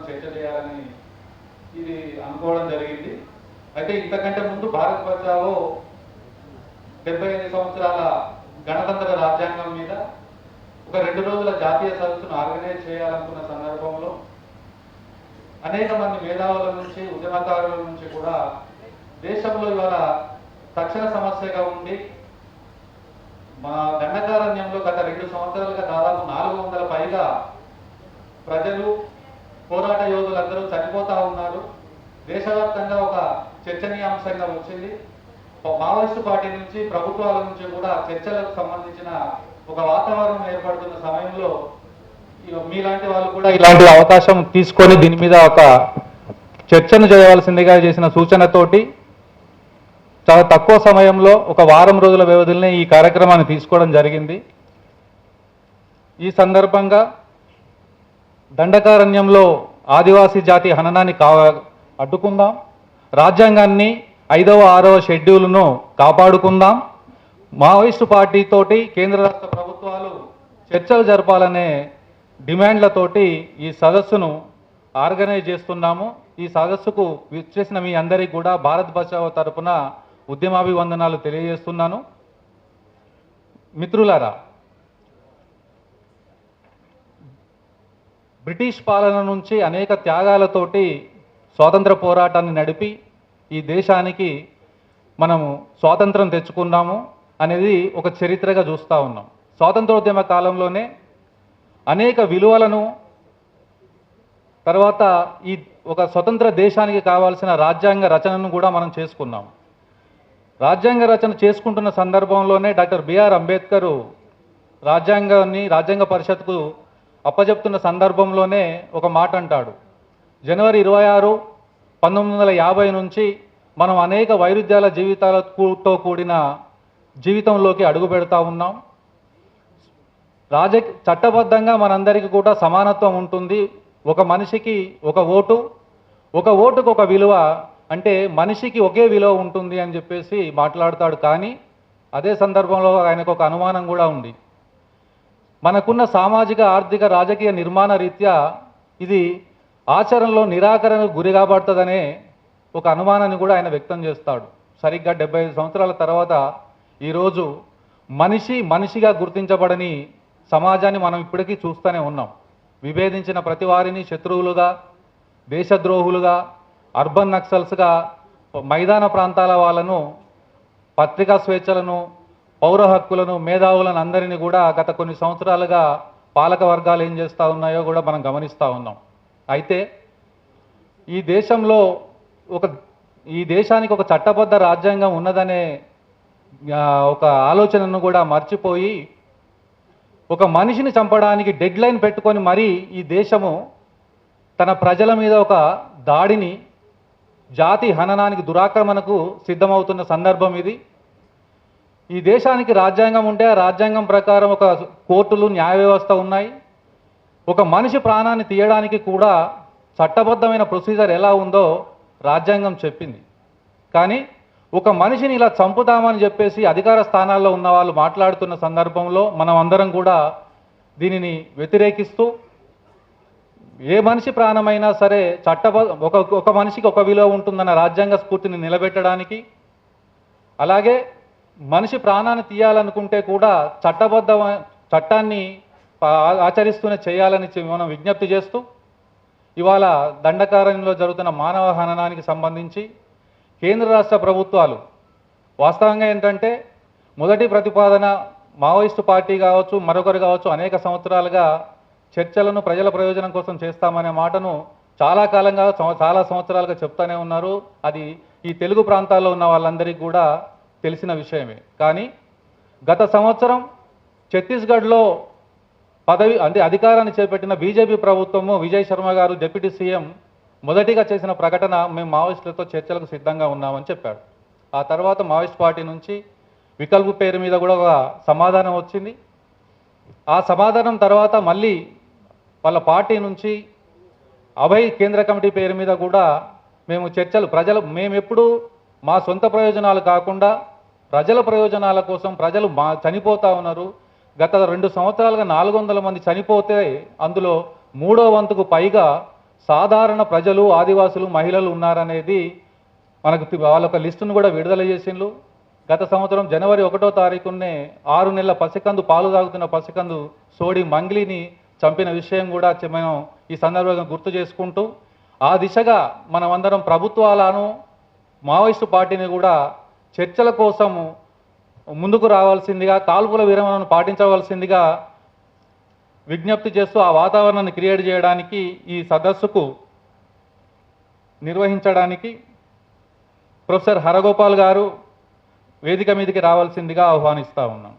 చర్చ చేయాలని ఇది అనుకోవడం జరిగింది. అయితే ఇంతకంటే ముందు భారత్ బచావో 75 సంవత్సరాల గణతంత్ర రాజ్యాంగం మీద ఒక 2 రోజుల జాతీయ సదస్సును ఆర్గనైజ్ చేయాలనుకున్న సందర్భంలో అనేక మంది మేధావుల నుంచి ఉద్యమకారుల నుంచి కూడా దేశంలో ఇవాళ తక్షణ సమస్యగా ఉండి మా దండకారణ్యంలో గత 2 సంవత్సరాలుగా దాదాపు 400 పైగా ప్రజలు పోరాట యోధులందరూ చనిపోతా ఉన్నారు. దేశవ్యాప్తంగా ఒక చర్చనీయాంశంగా వచ్చింది. మావోయిస్టు పార్టీ నుంచి ప్రభుత్వాల నుంచి కూడా చర్చలకు సంబంధించిన ఒక వాతావరణం ఏర్పడుతున్న సమయంలో మీలాంటి వాళ్ళు కూడా ఇలాంటి అవకాశం తీసుకొని దీని మీద ఒక చర్చను చేయవలసిందిగా చేసిన సూచనతోటి చాలా తక్కువ సమయంలో ఒక వారం రోజుల వ్యవధిలోనే ఈ కార్యక్రమాన్ని తీసుకోవడం జరిగింది. ఈ సందర్భంగా దండకారణ్యంలో ఆదివాసీ జాతి హననాన్ని అడ్డుకుందాం, రాజ్యాంగాన్ని 5వ 6వ షెడ్యూల్ను కాపాడుకుందాం, మావోయిస్టు పార్టీతోటి కేంద్ర రాష్ట్ర ప్రభుత్వాలు చర్చలు జరపాలనే డిమాండ్లతోటి ఈ సదస్సును ఆర్గనైజ్ చేస్తున్నాము. ఈ సదస్సుకు విచ్చేసిన మీ అందరికీ కూడా భారత్ బచావో తరపున ఉద్యమాభివందనాలు తెలియజేస్తున్నాను. మిత్రులారా, బ్రిటిష్ పాలన నుంచి అనేక త్యాగాలతోటి స్వాతంత్ర పోరాటాన్ని నడిపి ఈ దేశానికి మనము స్వాతంత్రం తెచ్చుకున్నాము అనేది ఒక చరిత్రగా చూస్తూ ఉన్నాం. స్వాతంత్రోద్యమ కాలంలోనే అనేక విలువలను తర్వాత ఈ ఒక స్వతంత్ర దేశానికి కావాల్సిన రాజ్యాంగ రచనను కూడా మనం చేసుకున్నాం. రాజ్యాంగ రచన చేసుకుంటున్న సందర్భంలోనే డాక్టర్ బిఆర్ అంబేద్కర్ రాజ్యాంగ పరిషత్కు అప్పజెప్తున్న సందర్భంలోనే ఒక మాట అంటాడు. జనవరి 26, 1950 నుంచి మనం అనేక వైరుధ్యాల జీవితాలతో కూడిన జీవితంలోకి అడుగు పెడతా ఉన్నాం. చట్టబద్ధంగా మనందరికీ కూడా సమానత్వం ఉంటుంది. ఒక మనిషికి ఒక ఓటు, ఒక ఓటుకు ఒక విలువ, అంటే మనిషికి ఒకే విలువ ఉంటుంది అని చెప్పేసి మాట్లాడతాడు. కానీ అదే సందర్భంలో ఆయనకు ఒక అనుమానం కూడా ఉంది. మనకున్న సామాజిక ఆర్థిక రాజకీయ నిర్మాణ రీత్యా ఇది ఆచరణలో నిరాకరణకు గురి కాబడుతుందనే ఒక అనుమానాన్ని కూడా ఆయన వ్యక్తం చేస్తాడు. సరిగ్గా 75 సంవత్సరాల తర్వాత ఈరోజు మనిషిగా గుర్తించబడని సమాజాన్ని మనం ఇప్పటికీ చూస్తూనే ఉన్నాం. విభేదించిన ప్రతి వారిని శత్రువులుగా, దేశద్రోహులుగా, అర్బన్ నక్సల్స్గా, మైదాన ప్రాంతాల వాళ్ళను, పత్రికా స్వేచ్ఛలను, పౌర హక్కులను, మేధావులను అందరినీ కూడా గత కొన్ని సంవత్సరాలుగా పాలక వర్గాలు ఏం చేస్తూ ఉన్నాయో కూడా మనం గమనిస్తూ ఉన్నాం. అయితే ఈ దేశానికి ఒక చట్టబద్ధ రాజ్యాంగం ఉన్నదనే ఒక ఆలోచనను కూడా మర్చిపోయి ఒక మనిషిని చంపడానికి డెడ్ లైన్ పెట్టుకొని మరీ ఈ దేశము తన ప్రజల మీద ఒక దాడిని, జాతి హననానికి, దురాక్రమణకు సిద్ధమవుతున్న సందర్భం ఇది. ఈ దేశానికి రాజ్యాంగం ఉంటే ఆ రాజ్యాంగం ప్రకారం ఒక కోర్టులు, న్యాయ వ్యవస్థ ఉన్నాయి. ఒక మనిషి ప్రాణాన్ని తీయడానికి కూడా చట్టబద్ధమైన ప్రొసీజర్ ఎలా ఉందో రాజ్యాంగం చెప్పింది. కానీ ఒక మనిషిని ఇలా చంపుతామని చెప్పేసి అధికార స్థానాల్లో ఉన్న వాళ్ళు మాట్లాడుతున్న సందర్భంలో మనం అందరం కూడా దీనిని వ్యతిరేకిస్తూ, ఏ మనిషి ప్రాణమైనా సరే ఒక మనిషికి ఒక విలువ ఉంటుందన్న రాజ్యాంగ స్ఫూర్తిని నిలబెట్టడానికి, అలాగే మనిషి ప్రాణాన్ని తీయాలనుకుంటే కూడా చట్టాన్ని ఆచరిస్తూనే చేయాలని మనం విజ్ఞప్తి చేస్తూ, ఇవాళ దండకారణ్యంలో జరుగుతున్న మానవ హననానికి సంబంధించి కేంద్ర రాష్ట్ర ప్రభుత్వాలు వాస్తవంగా ఏంటంటే, మొదటి ప్రతిపాదన మావోయిస్టు పార్టీ కావచ్చు, మరొకరు కావచ్చు, అనేక సంవత్సరాలుగా చర్చలను ప్రజల ప్రయోజనం కోసం చేస్తామనే మాటను చాలా కాలంగా, చాలా సంవత్సరాలుగా చెప్తూనే ఉన్నారు. అది ఈ తెలుగు ప్రాంతాల్లో ఉన్న వాళ్ళందరికీ కూడా తెలిసిన విషయమే. కానీ గత సంవత్సరం ఛత్తీస్గఢ్లో అధికారాన్ని చేపట్టిన బీజేపీ ప్రభుత్వము, విజయ్ శర్మ గారు డిప్యూటీ సీఎం మొదటిగా చేసిన ప్రకటన, మేము మావోయిస్టులతో చర్చలకు సిద్ధంగా ఉన్నామని చెప్పాడు. ఆ తర్వాత మావోయిస్ట్ పార్టీ నుంచి వికల్పు పేరు మీద కూడా ఒక సమాధానం వచ్చింది. ఆ సమాధానం తర్వాత మళ్ళీ వాళ్ళ పార్టీ నుంచి అభయ్ కేంద్ర కమిటీ పేరు మీద కూడా మేము మేమెప్పుడు మా సొంత ప్రయోజనాలు కాకుండా ప్రజల ప్రయోజనాల కోసం, ప్రజలు చనిపోతూ ఉన్నారు. గత 2 సంవత్సరాలుగా 400 మంది చనిపోతే అందులో 3వ వంతుకు పైగా సాధారణ ప్రజలు, ఆదివాసులు, మహిళలు ఉన్నారనేది మనకు వాళ్ళొక లిస్టును కూడా విడుదల చేసిండ్రు. గత సంవత్సరం జనవరి 1వ తారీఖునే 6 నెలల పసికందు, పాలు తాగుతున్న పసికందు సోడి మంగ్లీని చంపిన విషయం కూడా మనం ఈ సందర్భంగా గుర్తు చేసుకుంటూ, ఆ దిశగా మనమందరం ప్రభుత్వాలను, మావోయిస్టు పార్టీని కూడా చర్చల కోసం ముందుకు రావాల్సిందిగా, కాల్పుల విరమణను పాటించవలసిందిగా విజ్ఞప్తి చేస్తూ ఆ వాతావరణాన్ని క్రియేట్ చేయడానికి ఈ సదస్సుకు నిర్వహించడానికి ప్రొఫెసర్ హరగోపాల్ గారు వేదిక మీదకి రావాల్సిందిగా ఆహ్వానిస్తూ ఉన్నాం.